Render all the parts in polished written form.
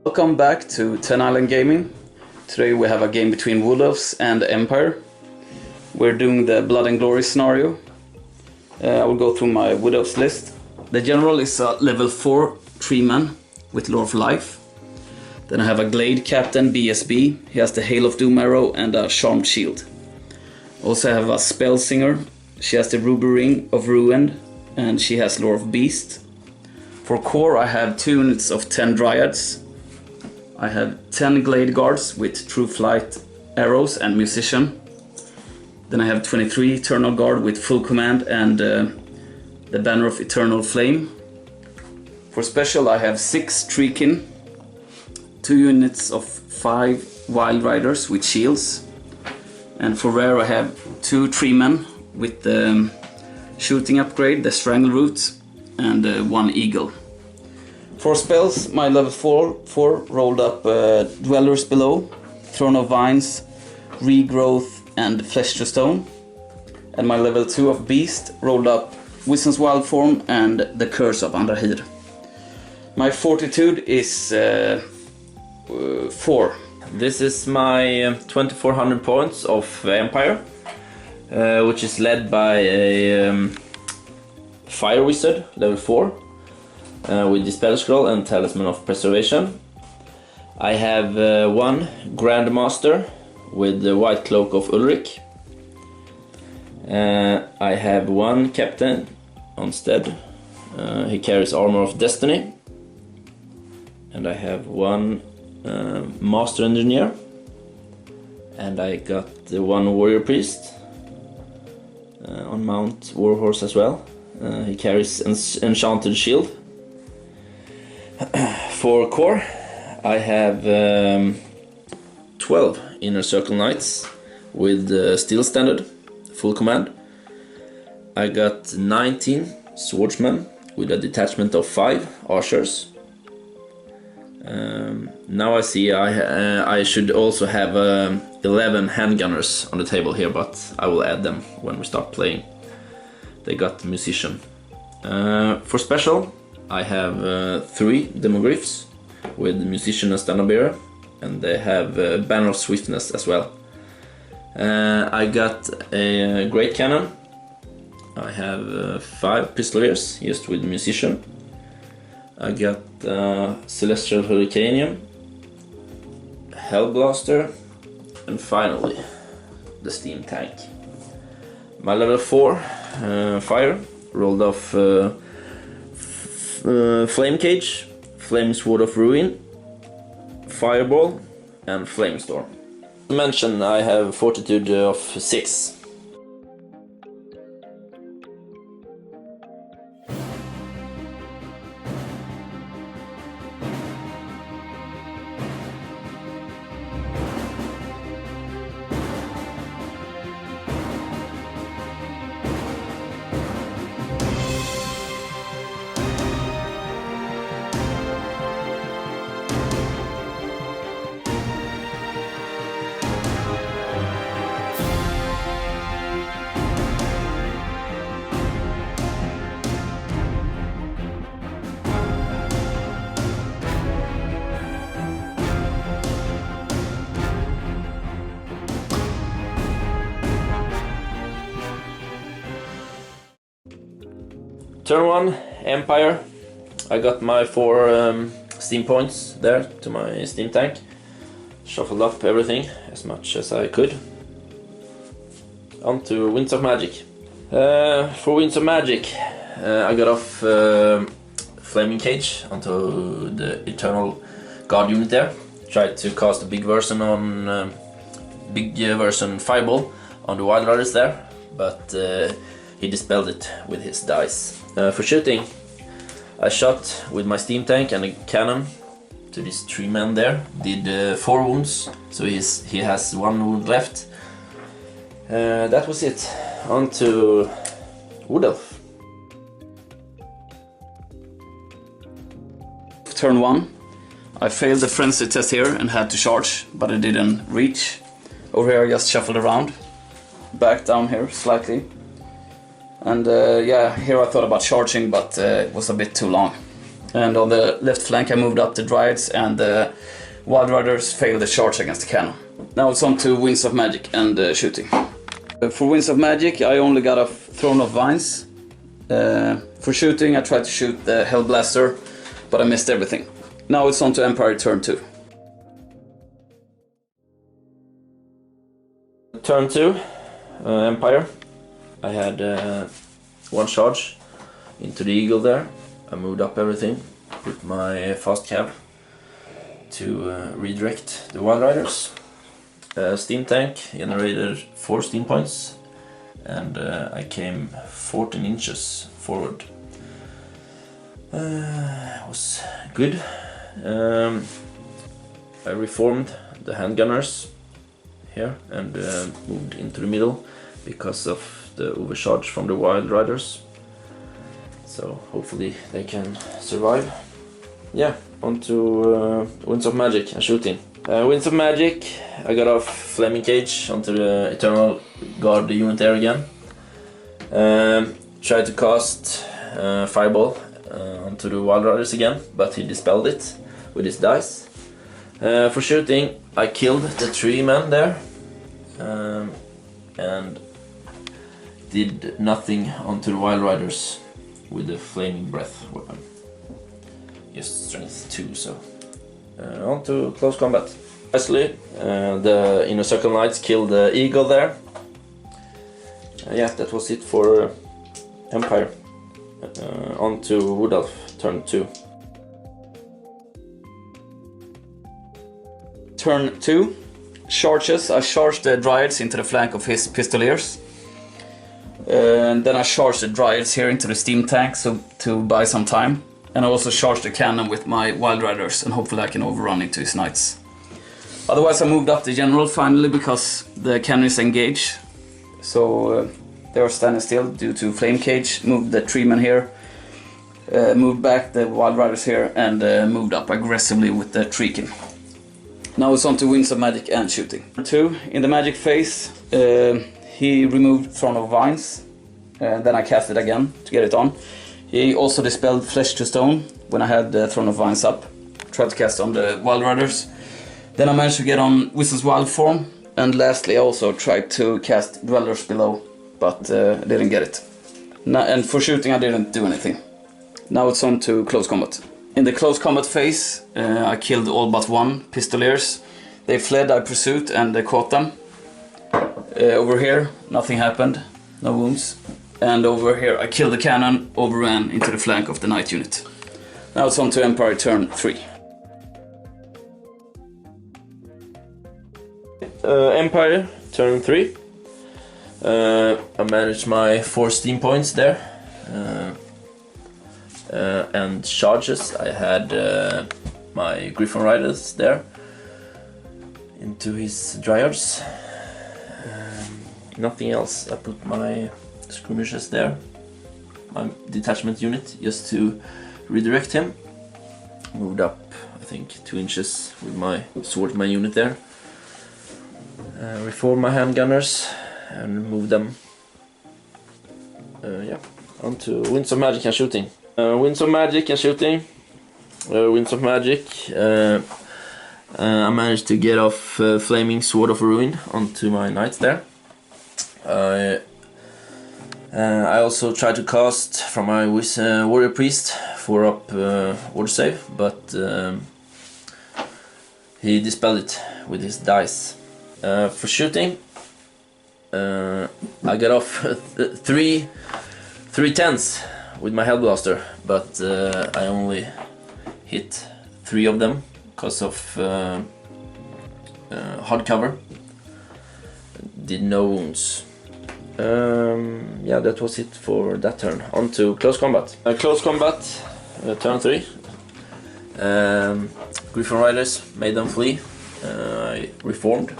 Welcome back to Ten Island Gaming. Today we have a game between Wood Elves and Empire. We're doing the Blood and Glory scenario. I will go through my Wood Elves list. The general is a level 4 Treeman with Lore of Life. Then I have a Glade Captain BSB. He has the Hail of Doom arrow and a Charmed Shield. Also have a Spell Singer. She has the Ruby Ring of Ruin and she has Lore of Beast. For core I have 2 units of 10 Dryads. I have 10 Glade Guards with True Flight arrows and Musician. Then I have 23 Eternal Guard with Full Command and the Banner of Eternal Flame. For special I have 6 Treekin, 2 units of 5 Wild Riders with Shields. And for rare I have 2 Treemen with the Shooting upgrade, the Strangle Root, and 1 Eagle. For spells, my level 4 rolled up Dwellers Below, Throne of Vines, Regrowth and Flesh to Stone. And my level 2 of Beast rolled up Wisdom's Wild Form and the Curse of Andrahir. My fortitude is 4. This is my 2400 points of Empire, which is led by a Fire Wizard, level 4. With Dispel Scroll and Talisman of Preservation. I have 1 Grandmaster with the White Cloak of Ulrich. I have 1 Captain on stead. He carries Armor of Destiny. And I have 1 Master Engineer. And I got 1 Warrior Priest on Mount Warhorse as well. He carries Enchanted Shield. For core, I have 12 Inner Circle Knights with Steel Standard, Full Command. I got 19 Swordsmen with a detachment of 5 Archers. Now I see I should also have 11 Handgunners on the table here, but I will add them when we start playing. They got Musician. For special, I have 3 Demogryphs with Musician and Standard Bearer, and they have Banner of Swiftness as well. I got a Great Cannon. I have 5 Pistoliers used with Musician. I got Celestial Hurricaneum, Hellblaster, and finally the Steam Tank. My level 4 Fire rolled off Flame Cage, Flame Sword of Ruin, Fireball, and Flamestorm. To mention, I have fortitude of 6. Turn 1, Empire. I got my 4 Steam points there to my Steam Tank. Shuffled up everything as much as I could. On to Winds of Magic. For Winds of Magic, I got off Flaming Cage onto the Eternal Guard unit there. Tried to cast a big version on Fireball on the Wild Riders there, but he dispelled it with his dice. For shooting, I shot with my Steam Tank and a cannon to this 3 men there. Did 4 wounds, so he has 1 wound left. That was it. On to Wood Elf. Turn 1. I failed the frenzy test here and had to charge, but I didn't reach. Over here I just shuffled around. Back down here slightly. And yeah, here I thought about charging, but it was a bit too long. And on the left flank I moved up the Dryads, and the Wild Riders failed the charge against the cannon. Now it's on to Winds of Magic and shooting. For Winds of Magic I only got a Throne of Vines. For shooting I tried to shoot the Hellblaster, but I missed everything. Now it's on to Empire turn 2. Turn 2, Empire. I had one charge into the Eagle there. I moved up everything with my fast cab to redirect the Wild Riders. Steam tank generated 4 steam points, and I came 14 inches forward. It was good. I reformed the handgunners here and moved into the middle because of the overcharge from the Wild Riders. So hopefully they can survive. Yeah, on to Winds of Magic and shooting. Winds of Magic, I got off Flaming Cage onto the Eternal Guard unit there again. Tried to cast Fireball onto the Wild Riders again, but he dispelled it with his dice. For shooting, I killed the 3 men there and did nothing onto the Wild Riders with the Flaming Breath weapon. Just strength 2, so on to close combat. Lastly, the Inner Circle Knights killed the Eagle there. Yeah, that was it for Empire. On to Wood Elf, turn 2. Turn 2, charges. I charged the Dryads into the flank of his Pistoliers. And then I charged the Dryads here into the steam tank so to buy some time. And I also charged the cannon with my Wild Riders, and hopefully I can overrun into his knights. Otherwise I moved up the general finally because the cannon is engaged. So they are standing still due to Flame Cage. Moved the 3 men here. Moved back the Wild Riders here, and moved up aggressively with the Treekin. Now it's on to Winds of Magic and shooting. 2, in the magic phase, he removed Throne of Vines, then I cast it again to get it on. He also dispelled Flesh to Stone when I had the Throne of Vines up. Tried to cast on the Wild Riders. Then I managed to get on Wizard's Wild Form, and lastly I also tried to cast Dwellers Below, but I didn't get it. And for shooting I didn't do anything. Now it's on to close combat. In the close combat phase, I killed all but 1 Pistoliers. They fled, I pursued, and caught them. Over here, nothing happened, no wounds. And over here, I killed the cannon, overran into the flank of the Knight unit. Now it's on to Empire turn 3. Empire turn 3. I managed my 4 steam points there. And charges, I had my Griffin Riders there into his Dryads. Nothing else. I put my skirmishers there, my detachment unit, just to redirect him. Moved up, I think, 2 inches with my swordsman unit there. Reformed my handgunners and moved them. Yeah, on to Winds of Magic and shooting. Winds of Magic and shooting. Winds of Magic. I managed to get off Flaming Sword of Ruin onto my knights there. I also tried to cast from my Warrior Priest for up Ward Save, but he dispelled it with his dice. For shooting, I got off 3 tens with my Hellblaster, but I only hit 3 of them because of hard cover. Did no wounds. Yeah, that was it for that turn. On to close combat. Close combat, turn 3. Griffin Riders made them flee. I reformed.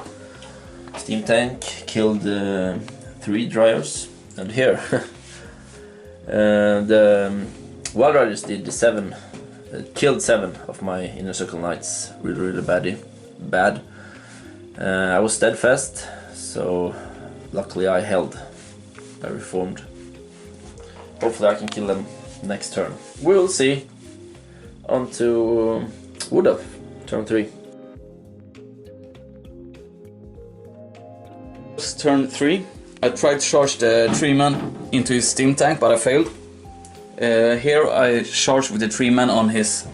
Steam tank killed 3 Dryads, and here the Wild Riders did 7, killed 7 of my Inner Circle Knights. Really bad. I was steadfast, so luckily I held. I reformed. Hopefully I can kill them next turn. We'll see. on to Wood Elf, turn 3. Turn 3. I tried to charge the tree man into his steam tank, but I failed. Here I charged with the tree man on his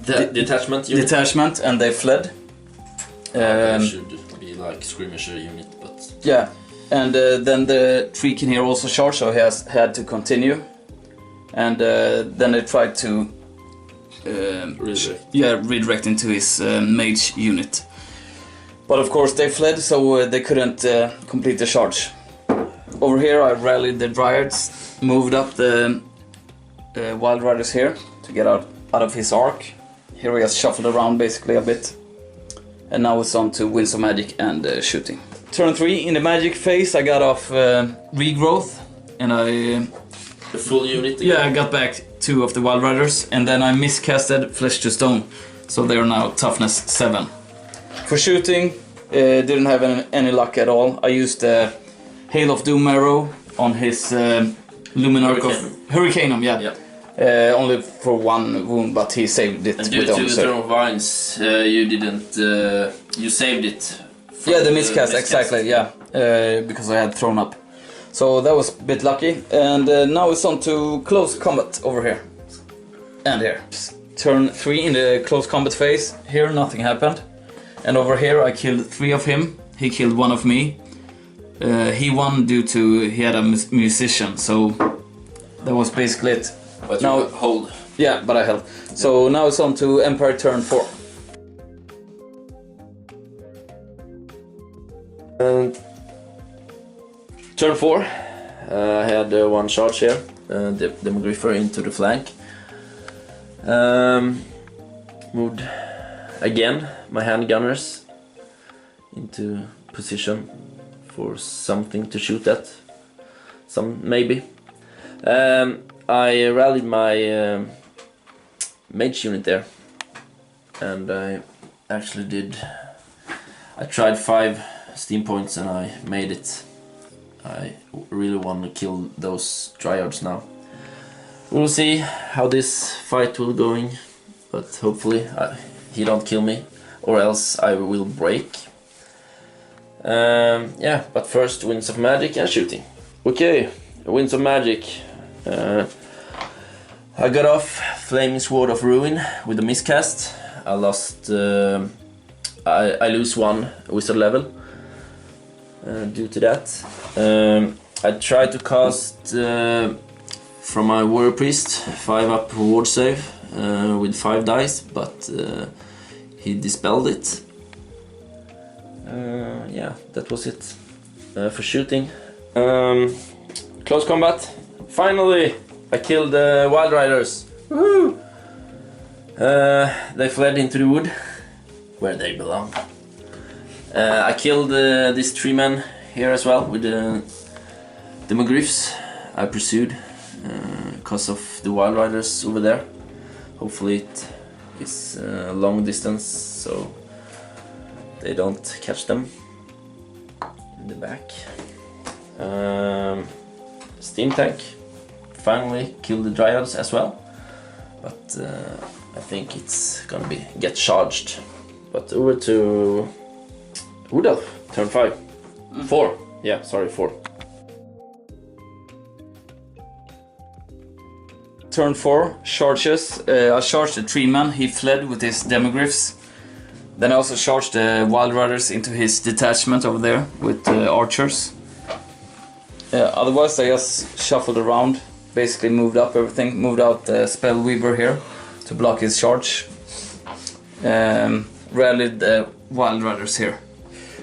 detachment unit. Detachment, and they fled. Should be like skirmisher unit, but yeah. And then the tree can here also charge, so he had to continue. And then they tried to redirect into his mage unit. But of course they fled, so they couldn't complete the charge. Over here I rallied the Dryads, moved up the Wild Riders here to get out of his arc. Here we just shuffled around basically a bit. And now it's on to Winds of Magic and shooting. Turn 3, in the magic phase I got off Regrowth, and the full unit again. Yeah, I got back 2 of the Wild Riders, and then I miscasted Flesh to Stone, so they are now toughness 7. For shooting, didn't have any luck at all. I used the Hail of Doom arrow on his Luminarch of Hurricaneum, yeah. Only for 1 wound, but he saved it. And due to the Throne of Vines, you didn't. You saved it. Yeah, the miscast, exactly. Yeah, because I had thrown up. So that was a bit lucky. And now it's on to close combat over here and here. Turn 3 in the close combat phase. Here nothing happened. And over here I killed 3 of him. He killed 1 of me. He won due to he had a musician. So that was basically it. But now, you hold. Yeah, but I held. So now it's on to Empire turn 4. And turn 4, I had 1 charge here, the Demographer into the flank. Moved again my handgunners into position for something to shoot at, maybe. I rallied my mage unit there, and I actually I tried 5 steam points and I made it. I really want to kill those Dryads now. We'll see how this fight will going, but hopefully he don't kill me, or else I will break. Yeah, but first Winds of Magic and shooting. Okay, Winds of Magic. I got off Flaming Sword of Ruin with a miscast. I lost. I lose 1 wizard level due to that. I tried to cast from my Warrior Priest 5 up ward save with 5 dice, but he dispelled it. Yeah, that was it for shooting. Close combat. Finally, I killed the Wild Riders. Woohoo! They fled into the wood, where they belong. I killed this tree man here as well with the Demogryphs. I pursued because of the Wild Riders over there. Hopefully it is a long distance, so they don't catch them in the back. Steam tank. Finally killed the Dryads as well, but I think it's gonna get charged. But over to Wood Elf, turn 5. 4. Yeah, sorry, 4. Turn 4, charges. I charged the tree man, he fled with his Demogryphs. Then I also charged the Wild Riders into his detachment over there with archers. Otherwise I just shuffled around, basically moved up everything, moved out the Spellweaver here to block his charge. Rallied the Wild Riders here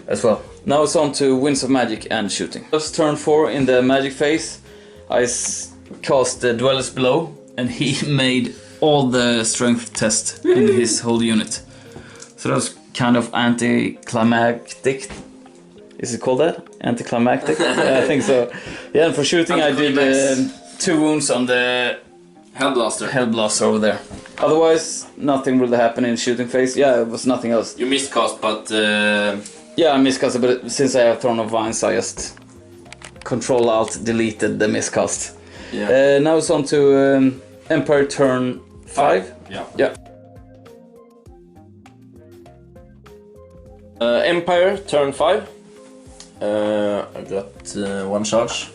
as well. Now it's on to Winds of Magic and shooting. Just turn 4 in the magic phase. I cast the Dwellers Below, and he made all the strength test in his whole unit. So that was kind of anticlimactic. Is it called that? Anticlimactic? Yeah, I think so. Yeah, and for shooting I did 2 wounds on the Hellblaster over there. Otherwise, nothing really happened in shooting phase. Yeah, it was nothing else. You miscast, but... Yeah, I miscast, but since I have Throne of Vines, I just Control-Alt deleted the miscast. Yeah. Now it's on to Empire turn 5. Yeah. Yeah. Empire, turn 5. I got 1 charge.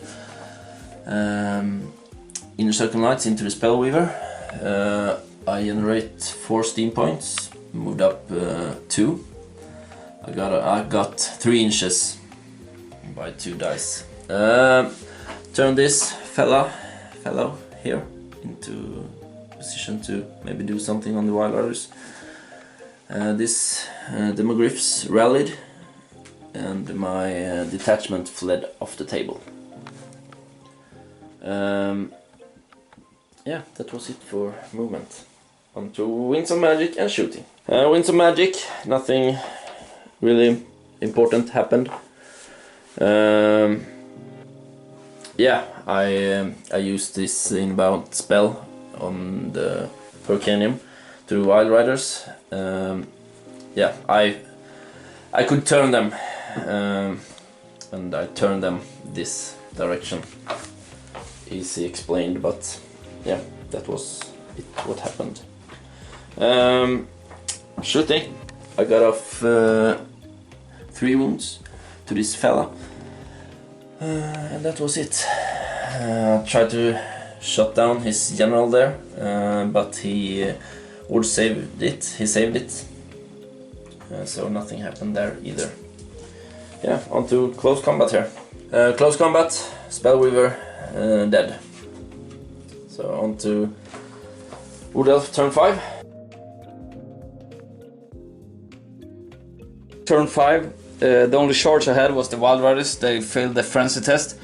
Inner Circle Knights into the Spellweaver. I generate 4 steam points. Moved up 2. I got 3 inches by 2 dice. Turn this fellow here into position to maybe do something on the Wild Riders. This Demogryphs rallied, and my detachment fled off the table. Yeah, that was it for movement. On to Winds of Magic and shooting. Winds of Magic, nothing really important happened. Yeah, I used this inbound spell on the Hurricaneum to Wild Riders. Yeah, I could turn them, and I turned them this direction. Easy explained, but yeah, that was it. What happened? Shooting. I got off 3 wounds to this fella, and that was it. Tried to shut down his general there, but he would saved it. He saved it, so nothing happened there either. Yeah, on to close combat here. Close combat, Spellweaver dead. So on to Wood Elf, turn 5. Turn 5. The only charge I had was the Wild Riders. They failed the frenzy test,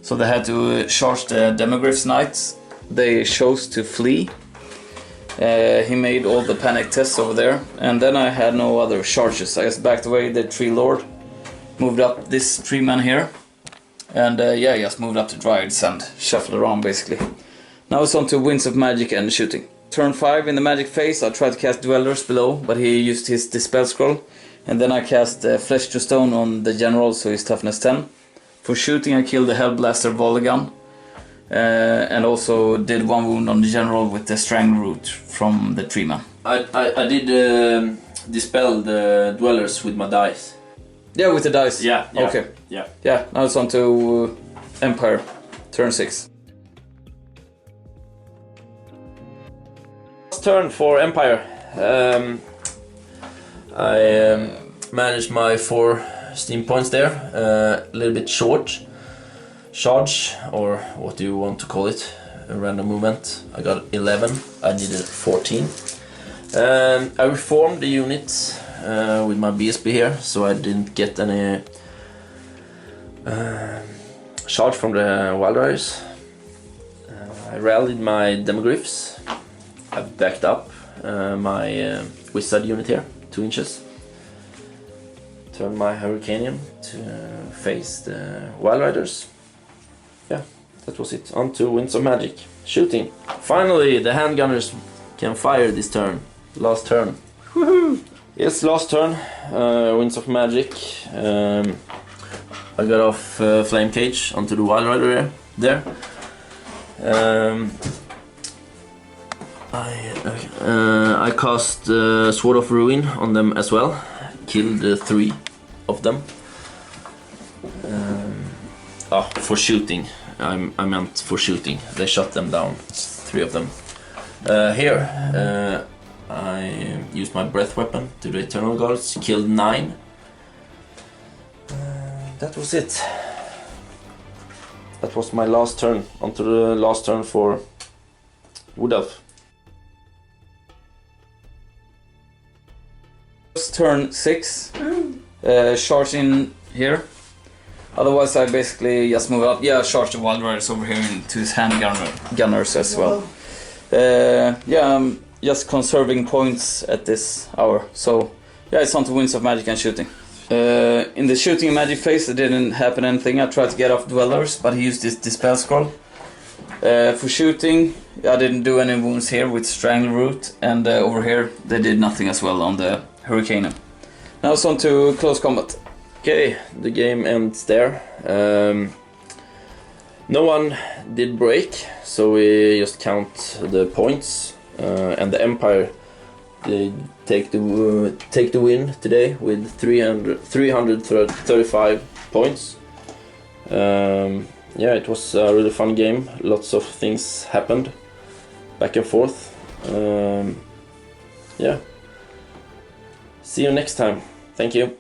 so they had to charge the Demogryphs Knights. They chose to flee. He made all the panic tests over there, and then I had no other charges. I just backed away the Tree Lord, moved up this tree man here, and yeah, just moved up to Dryads and shuffled around basically. Now it's on to Winds of Magic and shooting. Turn 5 in the magic phase, I tried to cast Dwellers below, but he used his Dispel Scroll. And then I cast Flesh to Stone on the general, so he's toughness 10. For shooting I killed the Hellblaster volley gun. And also did 1 wound on the general with the Strangle Root from the tree man. I did dispel the Dwellers with my dice. Yeah, with the dice. Yeah. Okay. Yeah. Yeah, now it's on to Empire, turn 6. Last turn for Empire. I managed my 4 steam points there, a little bit short. Charge, or what do you want to call it, a random movement. I got 11, I needed 14. I reformed the units with my BSB here, so I didn't get any charge from the Wild Riders. I rallied my Demogryphs. I backed up my Wizard unit here, 2 inches. Turned my Hurricaneum to face the Wild Riders. Yeah, that was it. On to Winds of Magic. Shooting. Finally, the handgunners can fire this turn. Last turn. Woohoo! Yes, last turn. Winds of Magic. I got off Flame Cage onto the Wild Rider there. I cast Sword of Ruin on them as well. Killed 3 of them. For shooting. I meant for shooting. They shot them down, 3 of them. Here, I used my breath weapon to the Eternal Guards, killed 9. That was it. That was my last turn. On to the last turn for Wood Elf. Turn 6, charge in here. Otherwise I basically just move up. Yeah, charge the Wild Riders over here into his handgunners as well. Yeah, I'm just conserving points at this hour. So yeah, it's on to Winds of Magic and shooting. In the shooting and magic phase it didn't happen anything. I tried to get off Dwellers, but he used his Dispel Scroll. For shooting, I didn't do any wounds here with Strangle Root, and over here they did nothing as well on the Hurricane. Now it's on to close combat. Okay, the game ends there. No one did break, so we just count the points. and the Empire, they take the win today with 335 points. Yeah, it was a really fun game. Lots of things happened back and forth. Yeah. See you next time. Thank you.